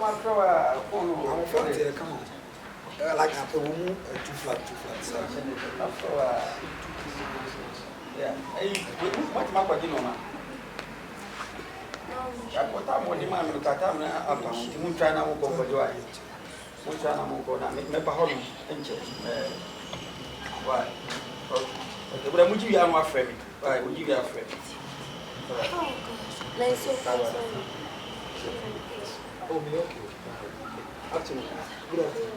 Come on. Like a woman, two flat. Yeah. What my body no man? I put up on the man with that time. I'm trying to go for joy. I'm trying to go down. Make a home and why? Okay, but I'm with you, my friend. Why would you be a friend? Let's so Oh, me okay. Actually, good afternoon.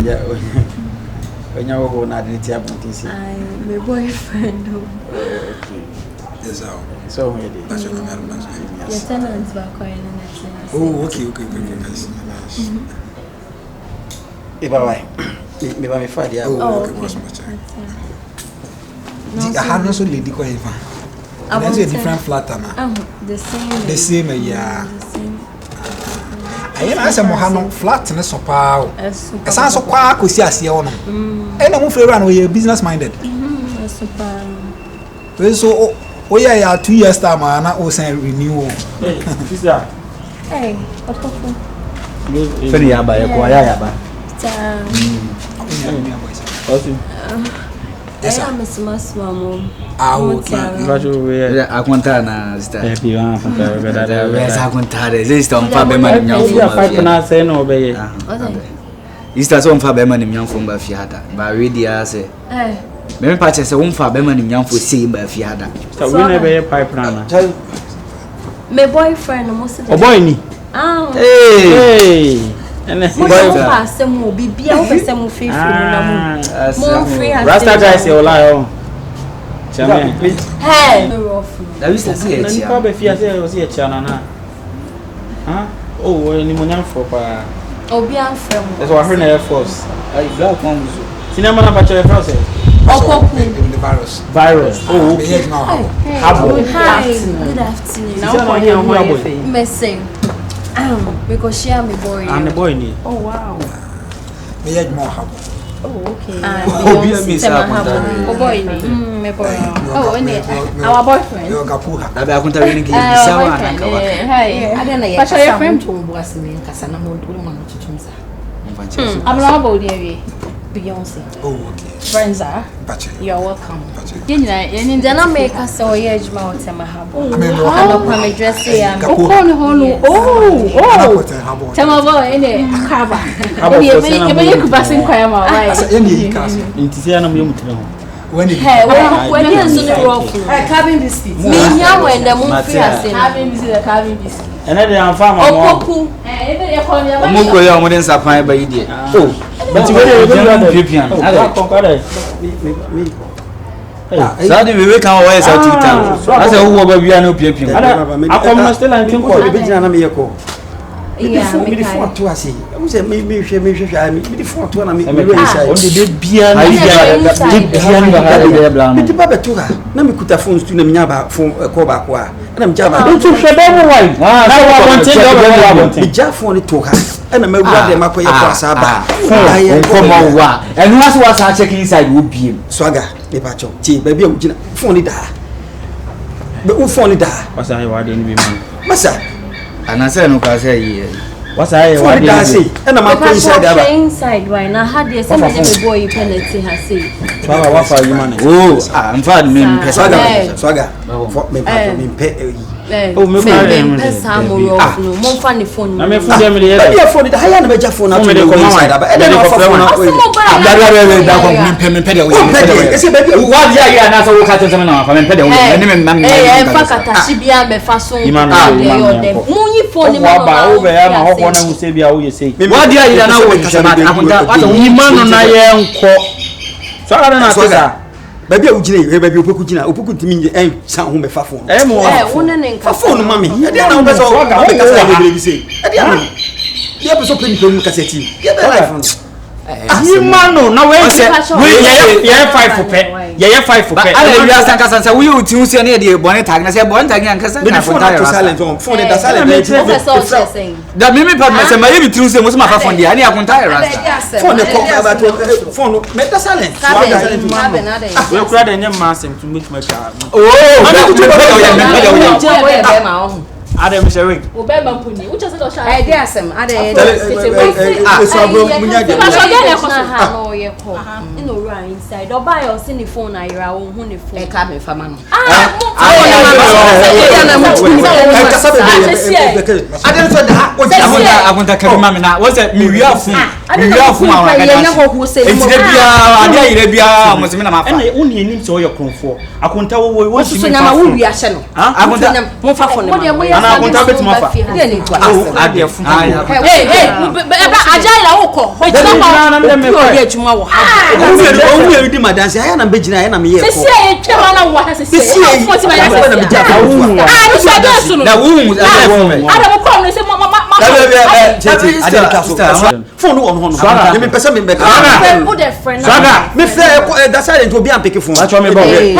Yeah, when you go na didn't have to see. I'm my boyfriend. Yes, so we did. Your tenants were calling and oh, okay, nice. Me ba me father. Oh, okay, was much. The hand also lady ko even. That's a different flat na. The same, yeah. I answer Mohano flat and so pow. As I saw quack with Yassi on. And I'm afraid we're business minded. So, oh, yeah, 2 years time, and I was saying renewal. Hey, what Very by a choir. Yes, I'm a smart woman. I want Happy one from this don't Faberman young. Is that some Faberman in young from Bafiata? By really, I say, many patches a woman Faberman in young for seeing Bafiata. So we never a pipe runner. My boyfriend, most of the boy. Hey. And then pass some will be some free. Rasta guys, you're lying. Hey, that is to say, you probably fear to see a channel. Huh? Oh, any money for Obian from that's what her Air Force. I black one. Cinema bachelor process. oh, the virus. Oh, hi, good afternoon. Now, messing. Because she am a boy. I'm the boy. Oh, wow. Me had more happen. Oh, okay. Oh, boy, my boy. Oh, our boyfriend. You're Gapuha. I don't really give you Hey, I don't know. But your friend was me, Cassandra. I'm not about the Beyonce. Oh, okay. Friends are. You're welcome. Then I make us so huge mouth and my habo. I'm a dress here. Oh, tell my boy in it. Cover. You could pass in Quayama, right? When you cabin biscuit. Me, young when the movie has having visited a cabin biscuit. And then I'm farmer. Oh, Moko ya mo den sapan ba yi die. Oh, but you will pian. Me. Sadi we kan wa yesa tuta. Asa wo ba bia na pian. Akom still and think for the big na me yeko. Yeah, me for to ase. I'm say me hwe me for to na me on the bia na bia me tiba beto ha na me kuta phone stu na me nya ba phone call ba ko a na me jaba ntu hwe ba mo wai na wa bonte me ja phone to ha na me wura de makoye ko asaba komo wa enu aso wa sa check inside wo biem swaga me ba cho ti ba bia ugina phone da be u phone da wasa he wa de ni bi man masa anase no ka say yi wasa he wa de say na ma ko inside aba inside why na had the same as boy you penalty has say swaga wa fa you man oh am fa me swaga me pe oh me no mo fa ni phone na me phone dem le ya phone da haya na be ja phone na to inside aba e dey no fa phone da ko me pe de we e se baby wa dia ya na so wo ka tete me na fa me pe de we ni me mam fa kata shi bia be fa so mu yi phone ni ma ba o be ya ma ho na hu se bia wo ye sei wa dia ya na wo hwe ma akunta wa yi manu na ye nko so ara na tega baby ugina e baby opoku ntimi en san ho me fa phone mo wona ne nka phone mami e dey na wo be so ka be kasa e be sei e dey na ye be so pe ni pe mu kaseti ye be life yi manu na we se we ye 5 for pe yeah 5 for pay I will ask Kasa we you to see any the bonnet tag na say bonnet tag and Kasa the phone to silent on phone the silent that me part say my be true say mo ma fa phone dia ani akunta rasta phone the phone me the silent we kura the nyam masem to meet my car Adam Sherry. Obema Puni. Which is the shot? I dare some. I dare. In the right inside. Or buy or send the phone. I own the phone. I can't for man. I want to carry mamma now. What's that? We are from. We are from our who say it's Arabia, Muslim, and only in so your comfort. I can tell what was we are channel. I want to phone. I want to bet my father. Hey, Agile Oko. It's only my dance. I am Bejina and I'm here. Phone on let me person me friend. Me fair that's how it will be am pick phone. Watch me boy.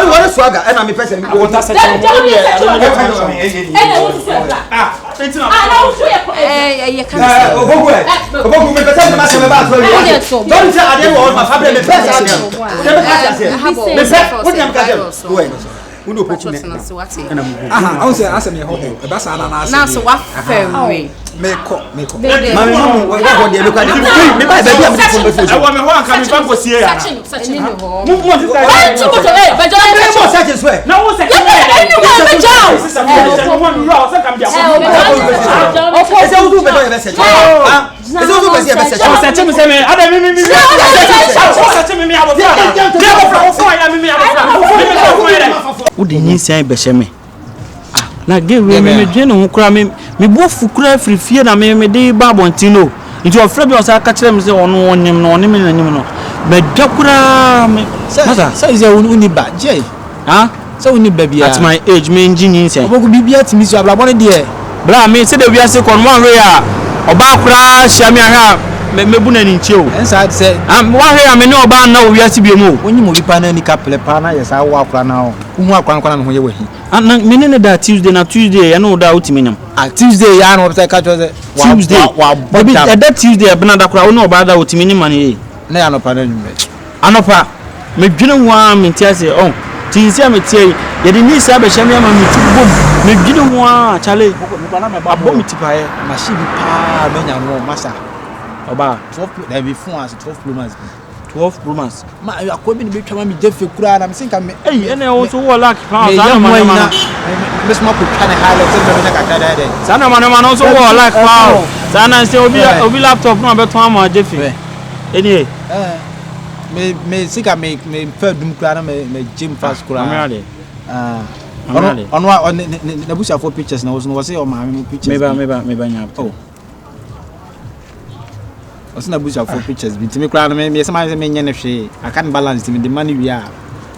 What is swagger? And I'm a person. na gewe me dwene ho kura me bofu kura frifie na me de babontino nti ofre bi osa ka kire me se ono onyem no onim na nyem no be dwa kura me masa say ze uni ba je ha so uni ba bia at my age me engineer say oboku bibia timi so ablabo ne de bra me se de wiase kon mo anwe ya oba kura hia me aha mebu na ni nche o ensa say am wa hwe ya me ne oba na o wiase bi mu onyi mo bi pa na ni ka plepa na yesa wa akura na o hu akwan na ho ye wahi na me ne da Tuesday na Tuesday ya no da utimi nyam Tuesday ya no say ka chose Tuesday wa that Tuesday e bena da kura o no oba da utimi ni mane na ya no pa na ni anopa me dwene wa me ntia se oh tinsia me tie ye de ni sa be hye me ama me tubom me dwene wa chale abom tipae machine bi pa menya no masa oba 12 na be phone as 12 Pro Max 12 Pro Max ma akobi ni be twa ma me defe kura na me sinka me ene o so wo lack pa za ma na me small ko twa na highlight se be na kaka da de za na ma so wo lack pa za na se obi laptop no be to ama defe ene me sinka me fa dum kura na me gym fast kura ono na busa for pictures na wo say o ma me pictures me ba nya oh osina busa for pictures bi timi kura na me sama me nya na hwe aka ne balance timi de money wi a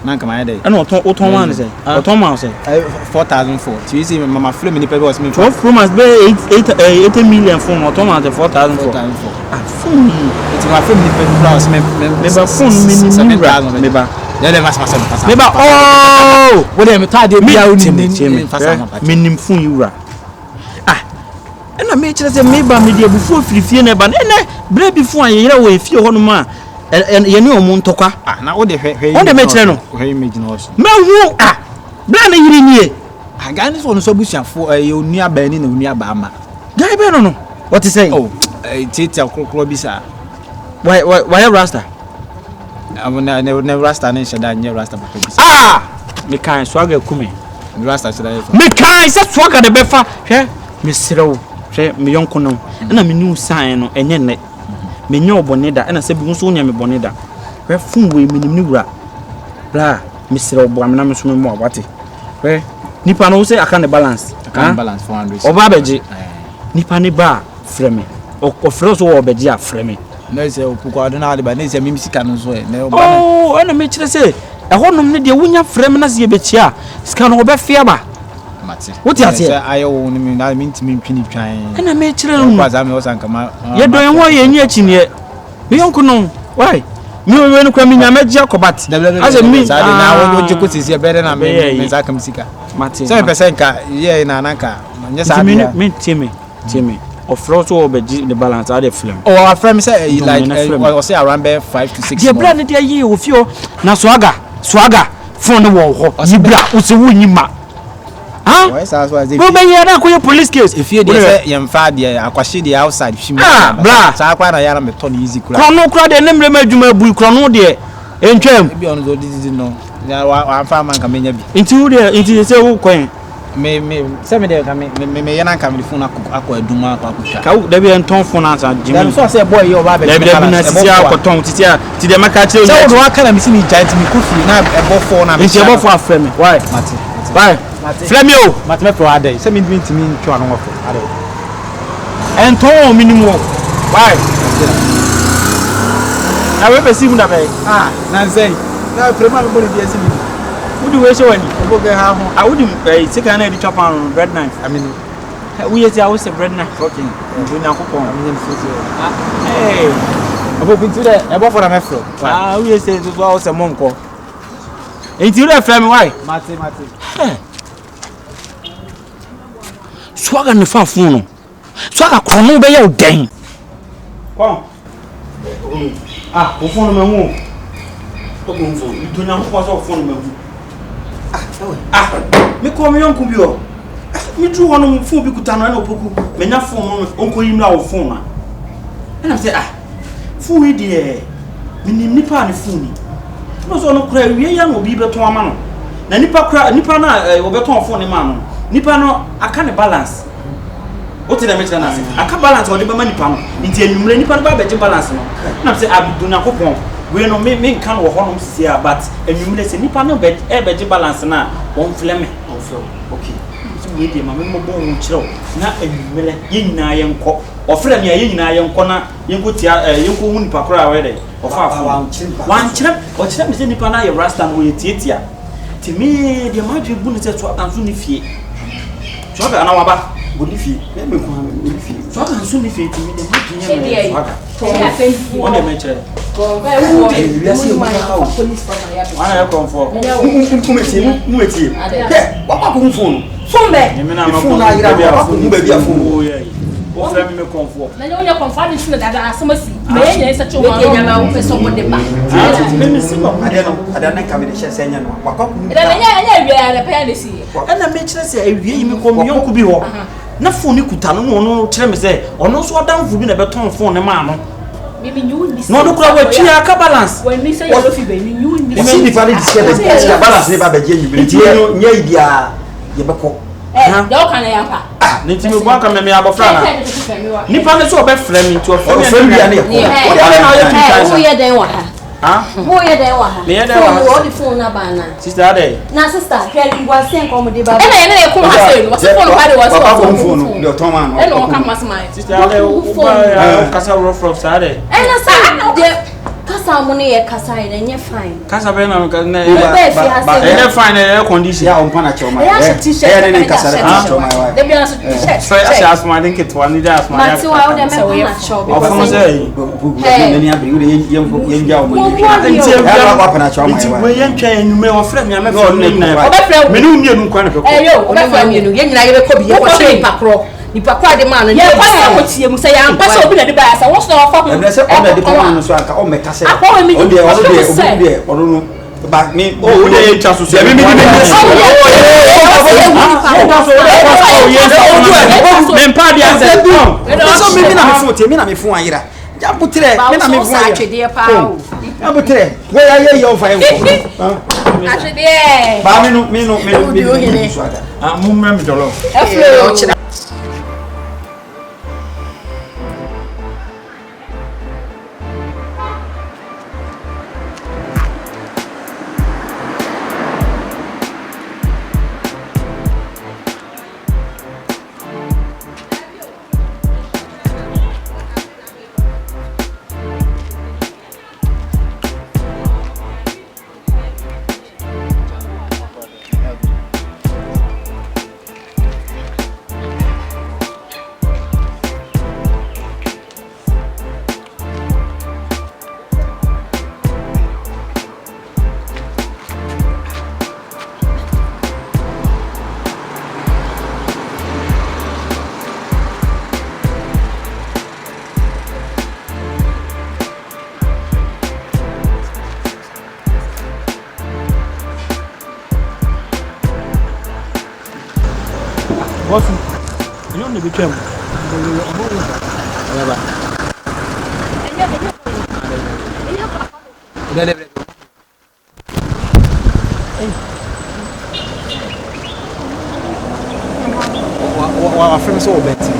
na nka ma dey ana oton man say oton man say 4004 ti see mama flow me ni pe be was me 12 Pro Max be 80 million phone oton man 4004 ah phone ti ma flow me ni pe kura was me ba phone me ba ya le mas me ba oh wo dem ta de bia uni ni fasa me nim phone yura na me kire se me ba me de bufu firifie na ba ne bre bi fu an yere wo efie ho no ma ye ni omuntokwa na wo de hwe on de metre no hwe image no so mehu bla na yiri nie agani so no so busuafo ye onua ba ni na onua ba ama guy be no what is saying oh tete akrokro bi sa why rasta amuna ne rasta ne sheda nye rasta ba bi sa me kan swaga kume rasta sheda ye me kan se swaga de befa hwe me serew hwe me yonko no na me nu sign no enye ne me nye oboneda na se bi nso nya me boneda hwe fun we minim ni wura bra me serew bo amena me so me mo wate hwe nipa no say aka ne balance 400 oba beji nipa ne ba freme o frɛ so wo beji a freme na se opukwa do na ade ba na se mi sika no so e na oba oh ana me kire se ɛhɔnom ne de wonya freme na se yebɛchi a sika no obɛfia ba mate wote ate se ayo wo ni na mi ntimi ntwini twan ana me kire no kwa za me wo sanka ma ye do yen ho ye nyi achi ne me yonko no why mi we no kwa mi nya meji akobat ase mi sa de na wo je ko sisi e bere na me saka sika mate 7% ka ye na nanka nya sa de me timi ofro so obeji the balance are the film oh our friend say like we say around 5 to 6 the brand dey ye ofio na swaga phone wo ho yibra usi wunyima why sa so as if we be here na ko police case if you dey say yem fa dey akwahye dey outside shimi bra sa kwa na yara me ton easy kura krono kura de nemre madwuma bu krono de entwam bi on zo didi no ya wa fa man ka menya bi inti wo de inti say wo kwen me say me dey ka me yana ka me phone akọ aduma akọ akutwa ka da bi enton phone answer jimi dem so say boy yo ba be da bi na sisi akoton titi a ti de maka chire say wo aka na me si me giant me kofi na ebo phone na me inti ebo phone afrɛ me why mate why frɛ me o mate me pro adai say me ntimi ntwa no wofo adai enton minimum why na we be si mu da be na say na prema me boni bi esi mi wudi we se wani obo ge ha ho wudi sika na di chop on bread knife I mean we yeti awo se bread knife okay we na kokon I mean food eh obo pintu de e bo for na me fro we yeti so awo se monko enti re frɛ me why mate swaga ne fa phone no swaga krono be ye oden kom o phone me hu o ko phone do na ko so phone me hu me ko me yonku bi o me dru hono phone bi kuta no na opoku me nya phone no onko yim na wo phone na na say phone we de me nipa ne phone ni no so no kura wie ya no bi beton ama no na nipa na wo beton phone ni ma no nipa no aka ne balance o ti na me tena se aka balance o de be ma nipa no nti enumre nipa no ba beje balance no na say abidu na kopon we no me nkan wo honom sia but enumre se nipa no beje balance na won fleme okay we dey ma me mo bon wo kire na enumre ye nyina ye nko o fleme ya ye nyina ye nko na ye nko tia ye nko hu nipa kora we dey o fa wan kire o kire me se nipa na ye rasta no ye tietia ti me de ma dwe bu ne se to anso ni fie so ga na waba bu ni fie me ko ni fie so ga anso ni fie ti me de ma dwe ne so ga on de me kire ko ba wo ya si mo ka o police for ya wana ya kon for mu metie he wa ba ko phone be me na ma ko na ira wa ko mu be bia phone o fra me kon for na nyonya kon fa ni tuna da asemasi me nya isa cho ma nya ma wo peso mo de ba me me si ma ada na ka me de hye nya no wa ko da nya wi ara pe ya si na me kire se awie yi me ko me yonku bi ho na phone ni kuta no kire me se ono so danfo bi na be ton phone ne ma no mimi nyu ni no do kura we tia ka balance when me say you fi be ni nyu ni si ni fa ni discover the balance ne ba be je nyibiri ti no nya idia ye be ko da o kan ya pa ni ti me bo aka me abofra na nipa ne so obe frɛ me nti o frɛ me ya ne o na ya tu wo ye den wa ha wo ye den wa ha me ye den wa ha wo di phone na ba na sister ade na sister hwɛ wa sen ko mo de ba e na ye ko ma se no so phone ba de wa so phone de to man e no kan ma se mai sister ade o ba kasa ro from sade e na sa de kasa mo ne ye kasa ye nye fine kasa be na na e fine e condition ya on pana choma e t-shirt ne kasa choma wa de bi na so t-shirt so ya asma I think it one need asma ma ti wa o de me pana choma o fun say ne ni abri we ye nja o mo ya wa pana choma wa we ye ntwa enume o frɛ me amefra no o be frɛ me no mienu nkwa na pe ko yo o be frɛ me no ye nyina ye be ko bi ye ko hwe pakro nipa kwa de man no ye kwasa ko tie mu say am pasa obi na de ba sa wo so ofa ko e say o na de pa no so aka o meka say o de ono no ba me o de twa so so me me mpa dia say so me na me fo tie me na me fo ayira ja butre me na me fo atwede pa o ja butre we ya ye yo fa en ko atwede ba me no so ada mo me me dolo e Boss, you don't need to come. Wa friend so obeti.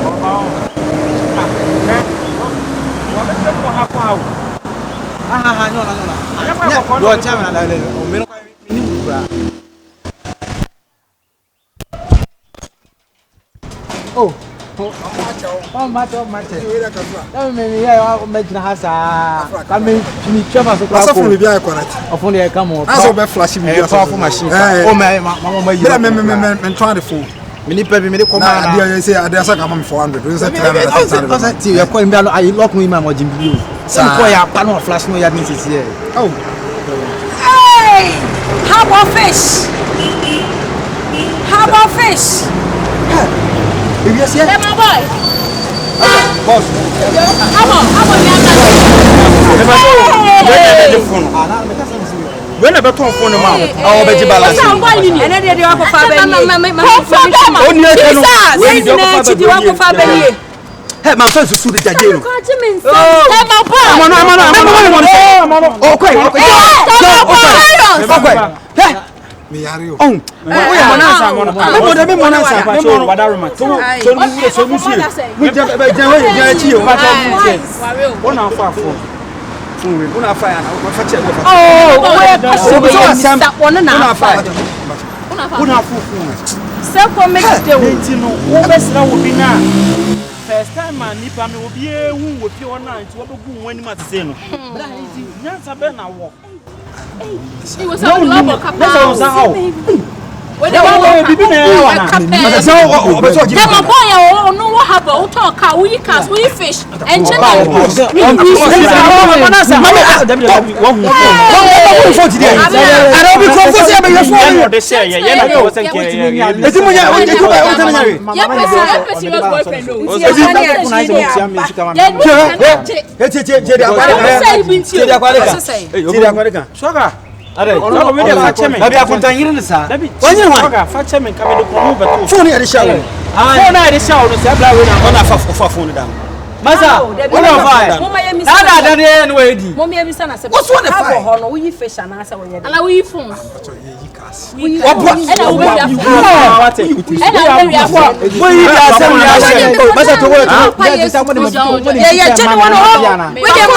Oh, mate. Me ya imagine hasa. Kami ni chama so kwa. Asa fun bia connect. Ofun dey come on. Asa be flash me bia so machine. Oh my yi. Me try the phone. Me ni pe me dey come na. Ade say ade asa ka me 400. We say 300. Asa ti ya ko mbia no I lock me my jimbi. Say ko ya pa no flash no ya me sisi e. Oh. Hey! How about fish? How about fish? Yes, Hey, my boy. Boss. Come on, When I beton phone ma o be balance. And then they walk for baby. Hey, my friend su de jajero. Hey, my boy. Okay. Hey. Me yare o. Oh. We monansa mono. Me monansa. Badaruma. So mu sie. We je chi o. Ona fa fo. Una fa ya na. We fa che. Oh, Una fufu. Se ko make dey o. Enti no, wo besra wo bi na. First time man nipa me obi ehun wo pi ona nti wo begu wani ma tse no. Bra enti nyansa be na wo. It was a global couple. When they were bibi na ya wana. So obeto ji. Them boy no what happen. We talk car, we cast, we fish and chicken. Are no me dey fa cheme Baby akuntan yiri ni sa onye hwa fa cheme ka me dey ko mu beto phone ya dey show phone na dey show no se bla we na ona fa phone down Masa ona fa na dey no we di Mommyemi sana se what's one the five ho no we fish na asa we ye ala we phone we what and we Masa to work yeah je no no we dey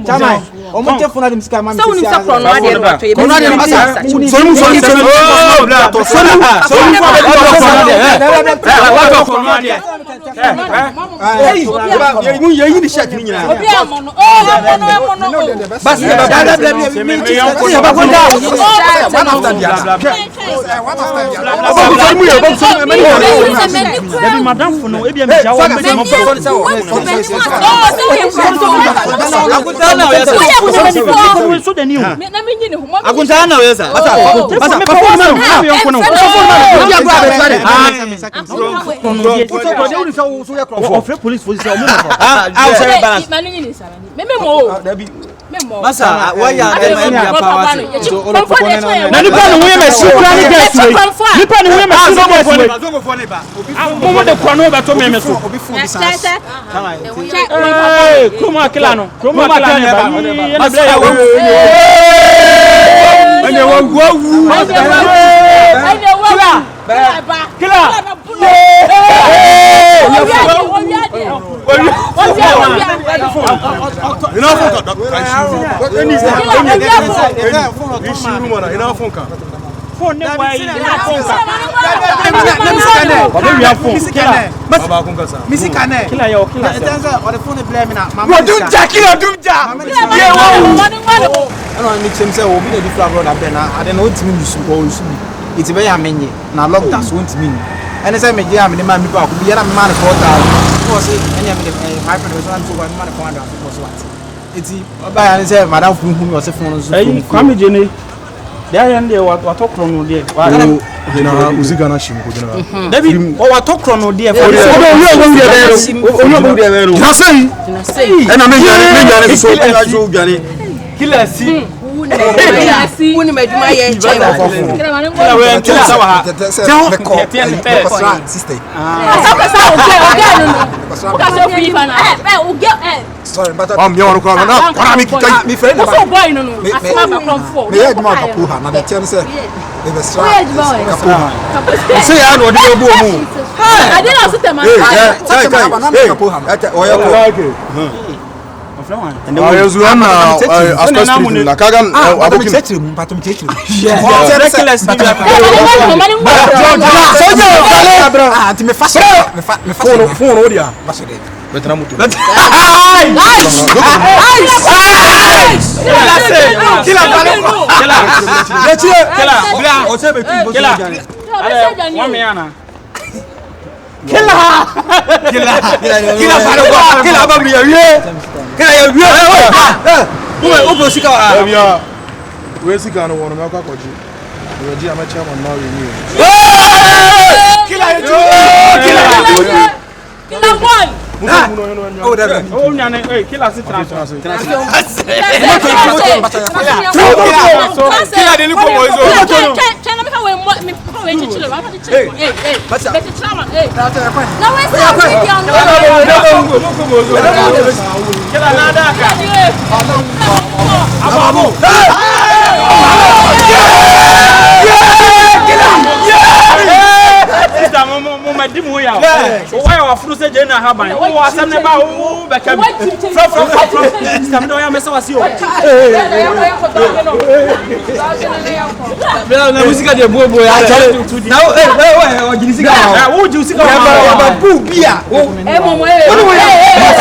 ma Omo te funa dem sika ma mi. So ni sa krono ade ba to ye. Krono ade masa. So mu oh bla to so mu krono ade. Masa, why are they power? And as I make jam in the man, we are a man of 4,000. Was it any of the 500 to 1 man of 100 was what? It's by and said, Madame, who was a phone. Come, Jenny. There and there, what talk from dear. Uzigana Shimko. David, what talk from dear. Killer, see. Wouldn't make my sorry, but I'm your crowd. I'm me friend. And the way you na kaga abokin